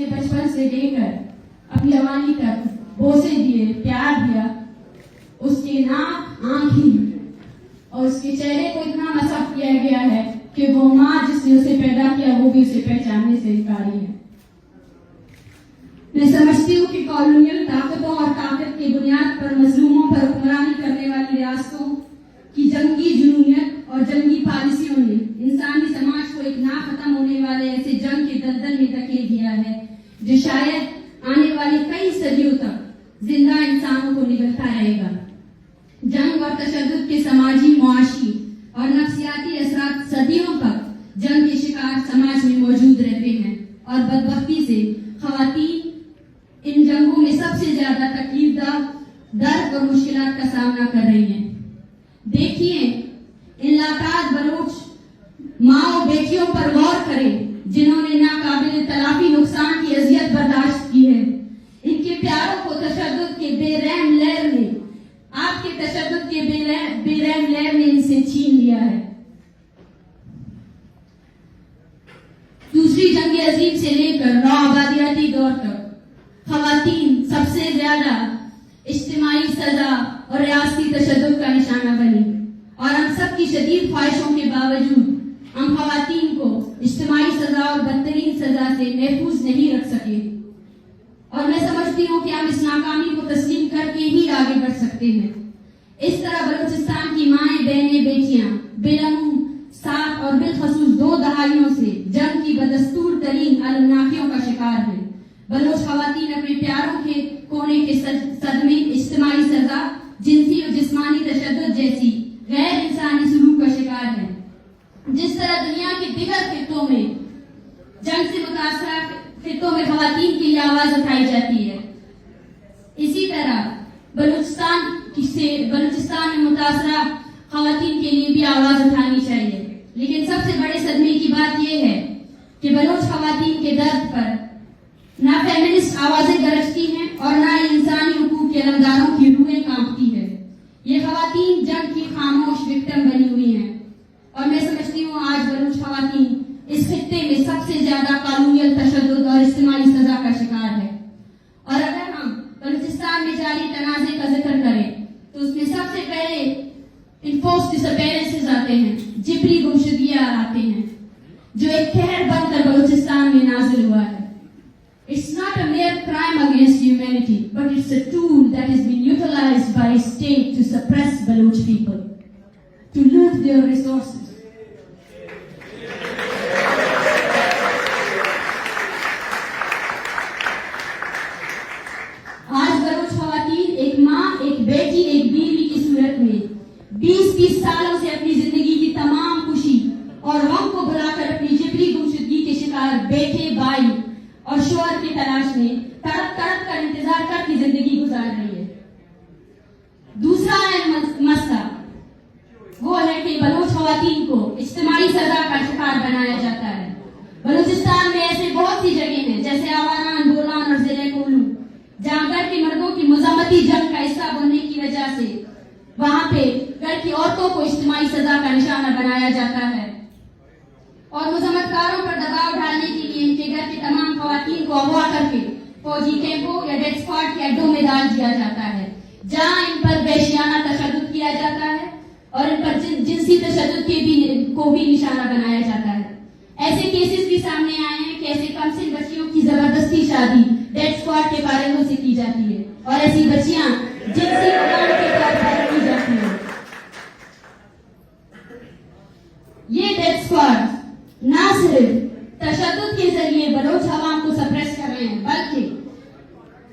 उसे बचपन से लेकर अपनी जवानी तक बोसे दिए, प्यार दिया, उसके नाक, आंखें और उसके चेहरे को इतना मसक किया गया है कि वो माँ जिसने उसे पैदा किया वो भी उसे पहचानने से इनकारी है। मैं समझती हूँ कि कॉलोनियल ताकतों और ताकत की बुनियाद पर मजलूमों पर हुक्मरानी करने वाली रियासतों की जंगी जुनूनियत और जंगी पॉलिसियों ने इंसानी समाज को एक ना खत्म होने वाले ऐसे जंग के दलदल में धकेल दिया है जो शायद आने वाली कई सदियों तक जिंदा इंसानों को निगलता रहेगा। जंग और तशद्दुद के समाजी, मुआशी और नफ्सियाती असरात सदियों तक जंग के शिकार समाज में मौजूद रहते हैं और बदबख्ती से खवातीन इन जंगों में सबसे ज्यादा तकलीफदा दर्द और मुश्किलात का सामना कर रही हैं। देखिए, इन लातार बलोच माँ बेटियों पर गौर करें जिन्होंने नाकाबिल तलाफी नुकसान की अजियत बर्दाश्त की है। इनके प्यारों को तशद्दुद के बेरहम लहर ने, आपके तशद्दुद के बेरहम लहर ने इनसे छीन लिया है। दूसरी जंग अजीम से लेकर नौ आबादियाती दौर तक खवातीन सबसे ज्यादा इज्तिमाई सजा और रियासती तशद्दुद का निशाना बनी और हम सब की शदीद ख्वाहिशों के बावजूद हम खवातीन को इज्तिमाई सजा और बदतरीन सजा से महफूज नहीं रख सके। और मैं समझती हूँ कि हम इस नाकामी को तस्लीम करके ही आगे बढ़ सकते हैं। इस तरह बलूचिस्तान की माएं, बहनें, बेटियां बिलमूम 7 और बिलखसूस 2 दहाइयों से जंग की बदस्तूर तरीन अलमनाकियों का शिकार है। बलोच खवातीन अपने प्यारों के कोने के सदमे, इज्तिमाई सजा, जिनसी और जिस्मानी तशद्दुद जैसी गैर इंसानी सलूक का शिकार है। जिस तरह दुनिया के दिगर खित्तों में जंग से मुतासरा खित्तों में खवातीन के लिए आवाज उठाई जाती है, इसी तरह बलूचिस्तान में मुतासरा खवातीन के लिए भी आवाज उठानी चाहिए। लेकिन सबसे बड़े सदमे की बात यह है कि बलोच खवातीन के दर्द पर ना फेमिनिस्ट आवाजें गरजती हैं और ना इंसानी हुकूक के अलमदारों की रूहें कांपती है। ये खवातीन जंग की खामोश विक्टिम बनी हुई हैं और मैं समझती हूँ आज बलूच खवातीन इस खित्ते में सबसे ज्यादा कॉलोनियल तशद्दुद और इज्तिमाई सजा का शिकार है। और अगर हम बलूचिस्तान में जारी तनाज़े का जिक्र करें तो उसमें सबसे पहले इन्फोर्स्ड डिसअपीयरेंसेस आते हैं, जिबरी गुमशुदगियां आते हैं, जो एक कहर बनकर बलूचिस्तान में नाजिल हुआ है। It's not a mere crime against humanity, but it's a tool that has been utilized by state to suppress Baloch people, to loot their resources. आज बलोच खवातीन एक माँ, एक बेटी, एक बीवी की सूरत में 20-20 सालों से अपनी जिंदगी की तमाम खुशी और गम को भुलाकर अपनी जिबरी गुमशुदगी के शिकार बेटे, भाई और शोहर की तलाश में तड़प तड़प कर इंतजार करती जिंदगी गुजार रही है। दूसरा मसला वो है कि बलोच खवातीन को इज्तिमाई सजा का शिकार बनाया जाता है। बलूचिस्तान में ऐसे बहुत सी जगह हैं जैसे आवारान, बोलान और जिले कोलू, जहाँ घर के मर्दों की मुजामती जंग का हिस्सा बनने की वजह से वहां पे घर की औरतों को इज्तिमाई सजा का निशाना बनाया जाता है और मुजम्मतकारों पर दबाव डालने के लिए इनके घर के तमाम खवातीन को अगवा करके फौजी कैंपों या डेथ स्क्वाड के अड्डों में डाल दिया जाता है, जहां इन पर वहशियाना तशद्दुद किया जाता है और इन पर जिनसी तशद्दुद को भी निशाना बनाया जाता है। ऐसे केसेस भी सामने आए हैं कि ऐसे कमसिन बच्चियों की जबरदस्ती शादी डेथ स्क्वाड के कारिंदों से की जाती है और ऐसी बच्चियां जिनसी गुलाम के तौर पर की जाती है। ये डेथ स्क्वाड ना सिर्फ तशद्दुद के जरिए बलोच अवाम को सप्रेस कर रहे हैं, बल्कि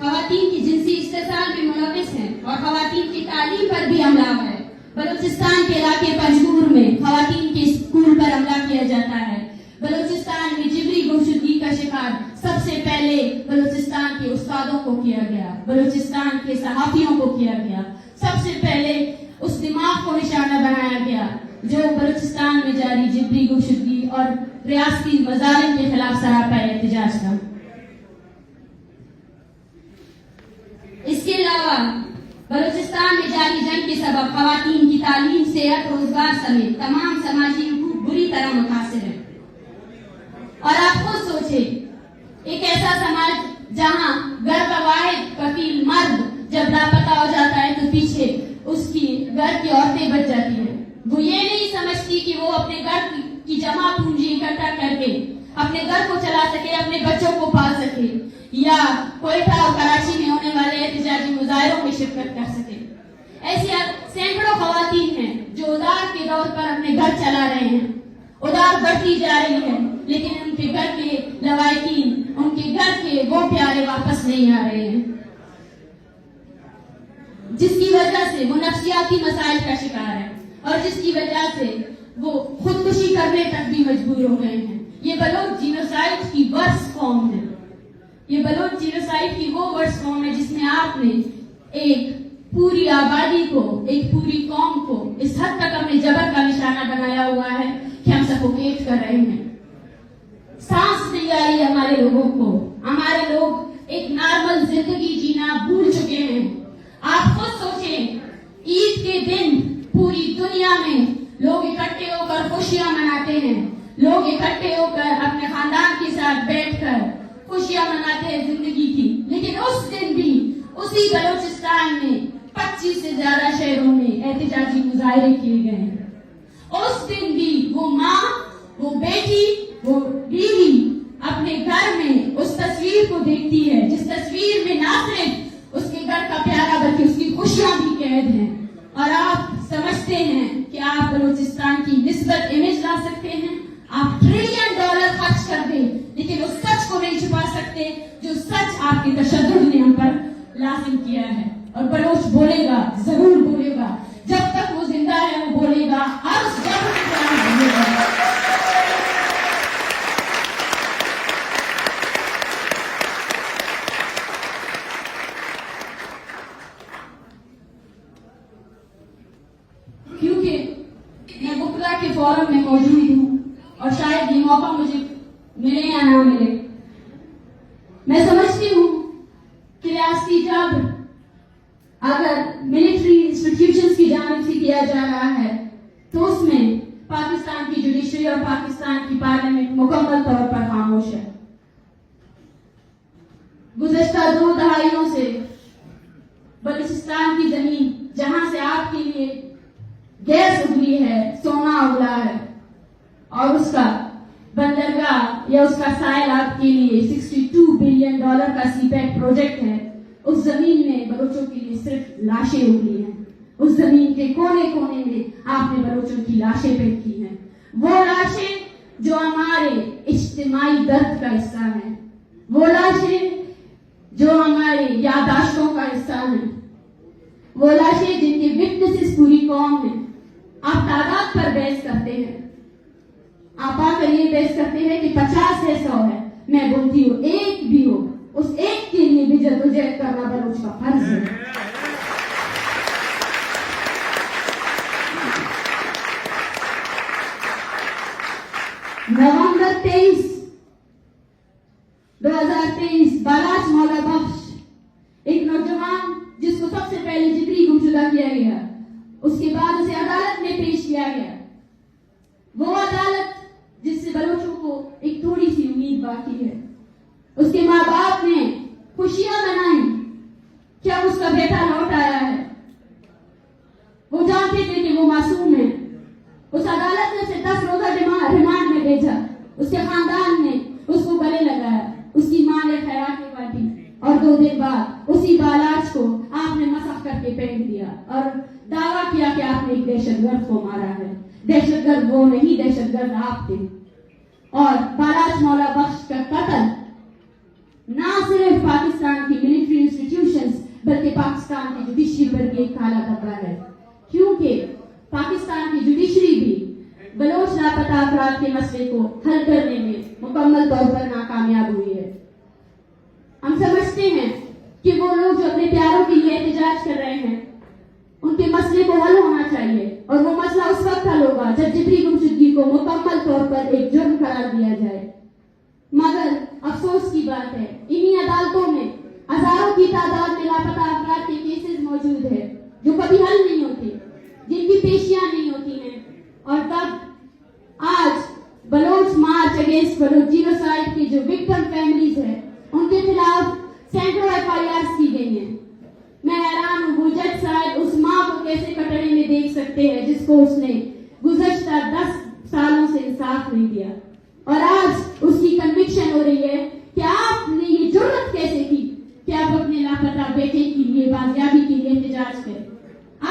खवातीन की जिनसी इस्तेसाल में मुलविस हैं और खवातीन की तालीम पर भी हमला है। बलूचिस्तान के इलाके पंजगुर में खवातीन के स्कूल पर हमला किया जाता है। बलूचिस्तान में जिबरी गुमशुदगी का शिकार सबसे पहले बलूचिस्तान के उस्तादों को किया गया, बलूचिस्तान के सहाफियों को किया गया। सबसे पहले उस दिमाग को निशाना बनाया गया जो बलूचिस्तान में जारी जिबरी गुमशुदगी और रियासती मजालिम के खिलाफ सरापा एहतजाज था। इसके अलावा बलूचिस्तान में जारी जंग के सबब खवातीन की तालीम, सेहत, रोजगार समेत तमाम समाजी हुकूक बुरी तरह मुतासिर है। और आप खुद सोचे, एक ऐसा समाज समझती कि वो अपने घर की जमा पूंजी इकट्ठा करके अपने घर को चला सके, अपने बच्चों को पाल सके या कोयटा और कराची में होने वाले एहतजाजी मुजाहिरों में शिरकत कर सके। ऐसी सैकड़ों खवातीन हैं जो उधार के दौर पर अपने घर चला रहे हैं, उधार बढ़ती जा रही है, लेकिन उनके घर के लवाकिन, उनके घर के वो प्यारे वापस नहीं आ रहे हैं, जिसकी वजह से वो नफ्सियाती मसाइल का शिकार है और जिसकी वजह से वो खुदकुशी करने तक भी मजबूर हो गए हैं। ये बलोच जीनोसाइड की वर्स्ट फॉर्म है। ये बलोच जीनोसाइड की वो वर्स्ट फॉर्म है जिसमें आपने एक पूरी आबादी को, एक पूरी कौम को इस हद तक अपने जबर का निशाना बनाया हुआ है कि हम सफोकेट कर रहे हैं। सांस नहीं आ रही हमारे लोगों को। हमारे लोग एक नॉर्मल जिंदगी जीना भूल चुके हैं। आप खुद सोचें, ईद के दिन पूरी दुनिया में लोग इकट्ठे होकर खुशियां मनाते हैं, लोग इकट्ठे होकर अपने खानदान के साथ बैठकर खुशियां मनाते हैं जिंदगी की, लेकिन उस दिन भी उसी बलूचिस्तान में 25 से ज्यादा शहरों में एहतजाजी मुजाहिरे किए गए हैं। उस दिन भी वो माँ, वो बेटी, वो बीवी अपने घर में उस तस्वीर को देखती है जिस तस्वीर में ना सिर्फ उसके घर का प्यारा बल्कि उसकी खुशियां भी कैद हैं। और आप समझते हैं कि आप बलूचिस्तान की निस्बत इमेज ला सकते हैं, आप $1 ट्रिलियन खर्च कर दें, लेकिन उस सच को नहीं छुपा सकते जो सच आपके तशद्दुद ने हम पर लाजिम किया है। और बलोच बोलेगा, जरूर बोलेगा, जब तक वो जिंदा है वो बोलेगा, हर उस जब बोलेगा। क्योंकि मैं बुकला के फोरम में मौजूद हूँ और शायद ये मौका मुझे मिले या ना मिले, मैं समझती हूँ कि रियासती जबर अगर मिलिट्री इंस्टीट्यूशंस की जानिब से किया जा रहा है तो उसमें पाकिस्तान की जुडिशरी और पाकिस्तान की पार्लियामेंट मुकम्मल तौर पर खामोश है। गुज़श्ता 2 दहाइयों से बलूचिस्तान की जमीन जहां से आपके लिए गैस उगली है, सोना उगला है और उसका बंदरगाह या उसका साइल आपके लिए $62 बिलियन का सीपैक प्रोजेक्ट है, उस जमीन में बलोचों के लिए सिर्फ लाशें उगली हैं। उस जमीन के कोने कोने में आपने बलोचों की लाशें पैक की हैं, वो लाशें जो हमारे इज्तिमाई दर्द का हिस्सा है, वो लाशें जो हमारे यादाश्तों का हिस्सा है, वो लाशें जिनके विटनेसेस पूरी कौम है। आप तादाद पर बहस करते हैं, आप आकर ये बहस करते हैं कि 50 है 100 है। मैं बोलती हूँ एक भी हो, उस एक के लिए भी जद्दोजहद करना बलोच का फर्ज है। नवंबर 23, 2023 बालाच मौला बख्श, एक नौजवान जिसको सबसे पहले जिगरी गुमशुदा किया गया, उसके बाद उसे अदालत में पेश किया गया। वो अदालत जिससे बलोचों को एक थोड़ी सी उम्मीद बाकी है। उसके माँ बाप ने खुशियां मनाई, क्या उसका बेटा लौट आया है। वो जानते थे कि वो मासूम है। उस अदालत ने उसे 10 रोजा रिमांड में भेजा। उसके खानदान ने उसको गले लगाया, उसकी माँ ने खैरात बांटी और 2 दिन बाद उसी बालाच को आपने मसख करके फेंक दिया और दावा किया कि आपने एक दहशतगर्द को मारा है। दहशतगर्द वो नहीं, दहशतगर्द आप थे। और बालाच मौला बख्श का कत्ल ना सिर्फ पाकिस्तान की मिलिट्री इंस्टीट्यूशंस बल्कि पाकिस्तान की जुडिशरी पर भी एक काला धब्बा है, क्योंकि पाकिस्तान की जुडिशरी भी बलोच लापता अफराद के मसले को हल करने में मुकम्मल तौर पर नाकामयाब हुई है। हम समझते हैं कि वो लोग जो अपने प्यारों के लिए एहतजाज कर रहे हैं उनके मसले को हल होना चाहिए, और वो मसला उस वक्त हल होगा जब जिगरी गुमशुदगी को मुकम्मल तौर पर एक जुर्म करार दिया जाए। मगर अफसोस की बात है, इन्हीं अदालतों में हजारों की तादाद में लापता अफराद के केसेस मौजूद है जो कभी हल नहीं होते, जिनकी पेशियां नहीं होती हैं। और तब आज Baloch march against Baloch genocide की जो विक्टिम फैमिलीज है उनके खिलाफ सैकड़ों FIRs की गई हैं। मैं हैरान हूँ, वो जज साहब उस माँ को कैसे कटरे में देख सकते हैं जिसको उसने गुज़श्ता इंसाफ नहीं दिया, और आज उसकी कन्विक्शन हो रही है कि आपने ये जुर्रत कैसे की कि आप अपने लापता बेटे के लिए बाजियाबी के लिए एहतजाज करें।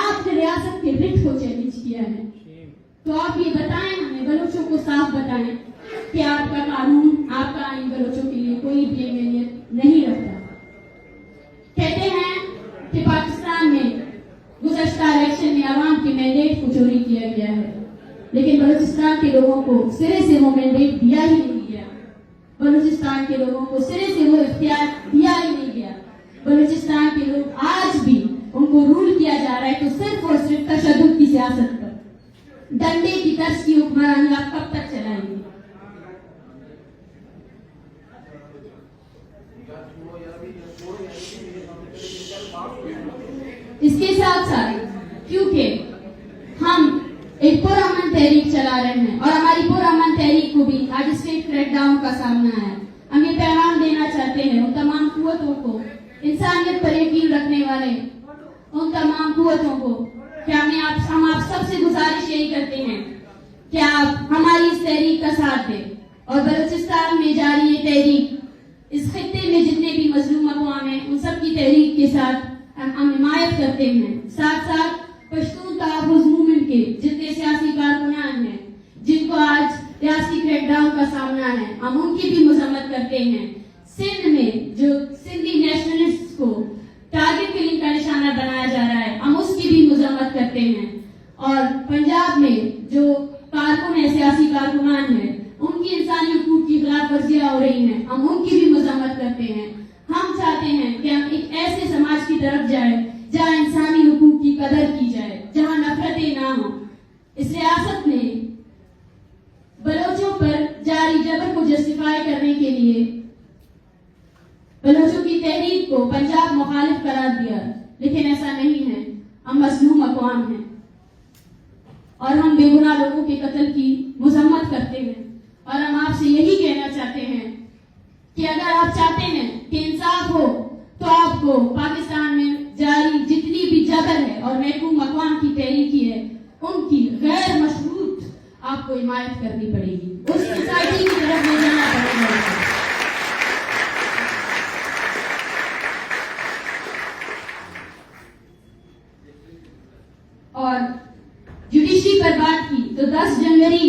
आपने रियासत के रिट को चैलेंज किया है। तो आप ये बताएं, हमें बलोचों को साफ बताएं कि आपका कानून, आपका आइन बलोचों के लिए कोई भी अहमियत नहीं रखता। कहते हैं कि पाकिस्तान में गुज़श्ता इलेक्शन में आवाम के मैंडेट को चोरी किया गया है, लेकिन बलूचिस्तान के लोगों को सिरे से वो मैंडेट दिया ही नहीं गया। बलूचिस्तान के लोगों को सिरे से वो इख्तियार दिया ही नहीं गया। बलूचिस्तान के लोग आज भी उनको रूल किया जा रहा है तो सिर्फ और सिर्फ तशद्दुद की सियासत पर। डंडे की तर्ज की हुक्मरानी आप कब तक चलाएंगे? इसके साथ साथ क्योंकि हम एक पुरअमन तहरीक चला रहे हैं और हमारी पुरअमन तहरीक को भी आज स्टेट क्रैकडाउन का सामना है, हम ये पैगाम देना चाहते हैं उन तमाम कुव्वतों को, इंसानियत पर यकीन रखने वाले उन तमाम कुव्वतों को कि हम आप सबसे गुजारिश यही करते हैं कि आप हमारी इस तहरीक का साथ दें और बलूचिस्तान में जारी ये तहरीक, इस खित्ते में जितने भी मजलूम अक़वाम हैं उन सब की तहरीक के साथ हम हिमायत करते हैं। साथ साथ पश्तून तहफ़्फ़ुज़ मूवमेंट के जितने सियासी कारकुनान हैं जिनको आज सियासी क्रैकडाउन का सामना है, हम उनकी भी मजम्मत करते हैं। सिंध में जो सिंधी नेशनलिस्ट को टारगेट किलिंग का निशाना बनाया जा रहा है, हम उसकी भी मजम्मत करते हैं। और पंजाब में जो कारकुन है, सियासी कारकुनान है, उनकी इंसानी हुकूक की खिलाफ वर्जियां हो रही हैं, हम उनकी भी मजम्मत करते हैं। हम चाहते हैं कि हम एक ऐसे समाज की तरफ जाए जहाँ इंसानी हुकूक की कदर की जाए, जहाँ नफरतें ना हो। इस रियासत ने बलोचों पर जारी जबर को जस्टिफाई करने के लिए बलोचों की तहरीक को पंजाब मुखालिफ करार दिया, लेकिन ऐसा नहीं है। हम मजलूम अक़वाम हैं और हम बेगुनाह लोगों के कत्ल की मजम्मत करते हैं और हम आपसे यही कहना चाहते हैं कि अगर आप चाहते हैं कि इंसाफ हो तो आपको पाकिस्तान में जारी जितनी भी जबर है और महकूम अक़वाम की तहरीकी है उनकी गैर मशरूत आपको हिमायत करनी पड़ेगी, उस सोसाइटी की तरफ ले जाना पड़ेगा। और जुडिशरी पर बात की तो 10 जनवरी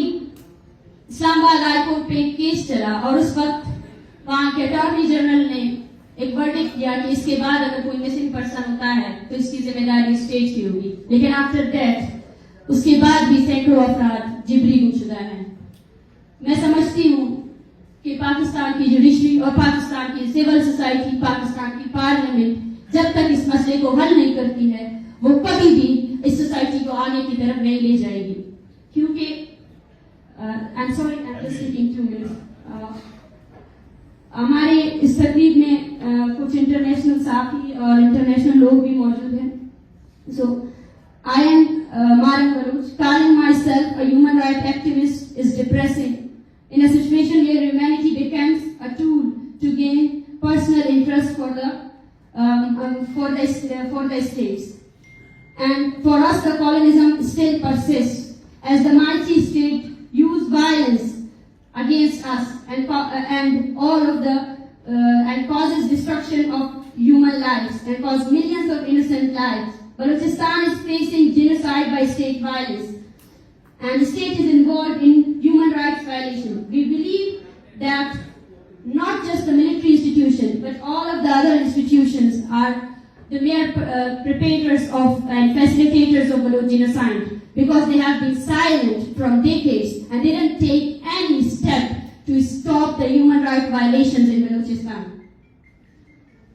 इस्लामाबाद हाईकोर्ट पे केस चला और उस वक्त वहां के अटॉर्नी जनरल ने एक वर्डिक्ट दिया कि इसके बाद अगर कोई मिसिंग पर्सन होता है तो इसकी जिम्मेदारी स्टेट की होगी, लेकिन आफ्टर दैट उसके बाद भी सैकड़ों अफराद जिबरी गुमशुदा हैं। मैं समझती हूँ कि पाकिस्तान की जुडिशरी और पाकिस्तान की सिविल सोसाइटी, पाकिस्तान की पार्लियामेंट जब तक इस मसले को हल नहीं करती है वो कभी भी इस सोसाइटी को आगे की तरफ नहीं ले जाएगी। क्योंकि I'm sorry, I'm just taking 2 minutes. हमारे इस तकरीब में कुछ इंटरनेशनल साथी और इंटरनेशनल लोग भी मौजूद हैं। So I am Maran Baluch. Calling myself a human rights activist is depressing in a situation where humanity becomes a tool to gain personal interest for the states. And for us, the colonialism still persists as the mighty state use violence against us and causes destruction of human lives and cause millions of innocent lives. Balochistan is facing genocide by state violence, and the state is involved in human rights violation. We believe that not just the military institution, but all of the other institutions are the mere perpetrators of and facilitators of Baloch genocide, because they have been silent from decades and they didn't take any step to stop the human rights violations in Balochistan.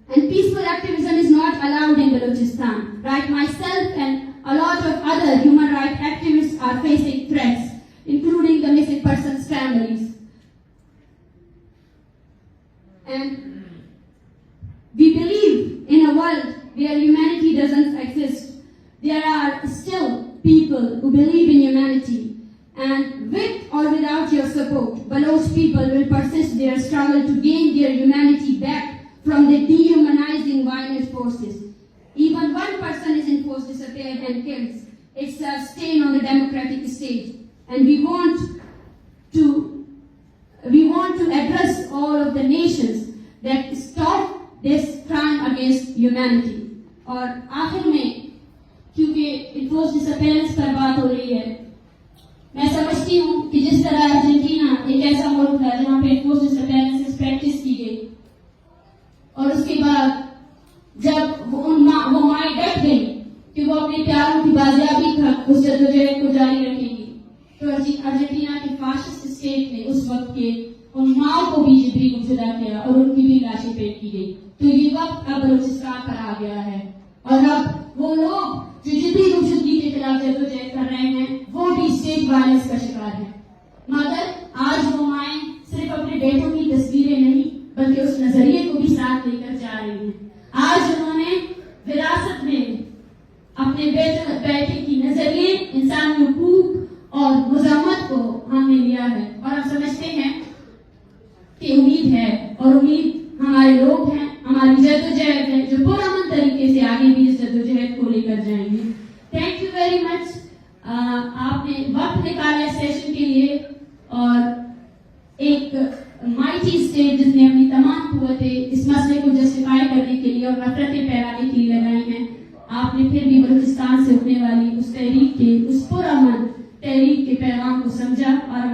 And peaceful activism is not allowed in Balochistan. Right, myself and a lot of other human rights activists are facing threats, including the missing persons' families. And we believe in a world where humanity doesn't exist. There are still people who believe in humanity, and with or without your support, Baloch people will persist their struggle to gain their humanity back from the dehumanizing violent forces. Even one person is enforced, disappeared and killed. It's a stain on the democratic stage, and we want to all of the nations that stop this crime against humanity. اور آخر میں کیونکہ enforced ڈسپیئرنس پر بات ہو رہی ہے، میں سمجھتی ہوں کہ جس طرح ارجنٹینا ایک ایسا ملک تھا جہاں پہ انفورسڈ ڈسپیئرنس پریکٹس کی گئی، اور اس کے بعد جب وہ مائیں ڈٹ گئی کہ وہ اپنے پیاروں کی بازیابی اس جدوجہد کو جاری رکھیں گی، تو ارجنٹینا کے فاشسٹ اسٹیٹ نے اس وقت کے ان ماؤں کو بھی جبری گمشدہ کیا اور ان کی بھی لاشیں پیٹ کی گئی. تو یہ وقت اب بلوچستان پر آ گیا ہے، اور اب وہ لوگ جو جبری گمشدگی کے خلاف جدوجہد کر رہے ہیں وہ بھی اسٹیٹ وائلنس کا شکار ہیں. مگر آج وہ مائیں صرف اپنے بیٹوں کی تصویریں نہیں بلکہ اس نظریے کو بھی ساتھ لے کر جا رہی ہیں. آج انہوں نے وراثت میں اپنے بیٹے کی نظریے، انسانی حقوق اور مزاحمت کو ہم نے لیا ہے، اور ہم سمجھتے ہیں کہ امید ہے، اور امید ہمارے لوگ ہیں، ہماری جدوجہد ہے جو پرامن طریقے سے آگے بھی اس جدوجہد کو لے کر جائیں گے. Thank you very much. آپ نے وقت نکالا اس سیشن کے لیے، اور ایک مائٹی اسٹیٹ جس نے اپنی تمام قوتیں اس مسئلے کو جسٹیفائی کرنے کے لیے اور نفرتیں پھیلانے کے لیے لگائی ہیں، آپ نے پھر بھی بلوچستان سے اٹھنے والی اس تحریک کے، اس پرامن تحریک کے پیغام کو سمجھا اور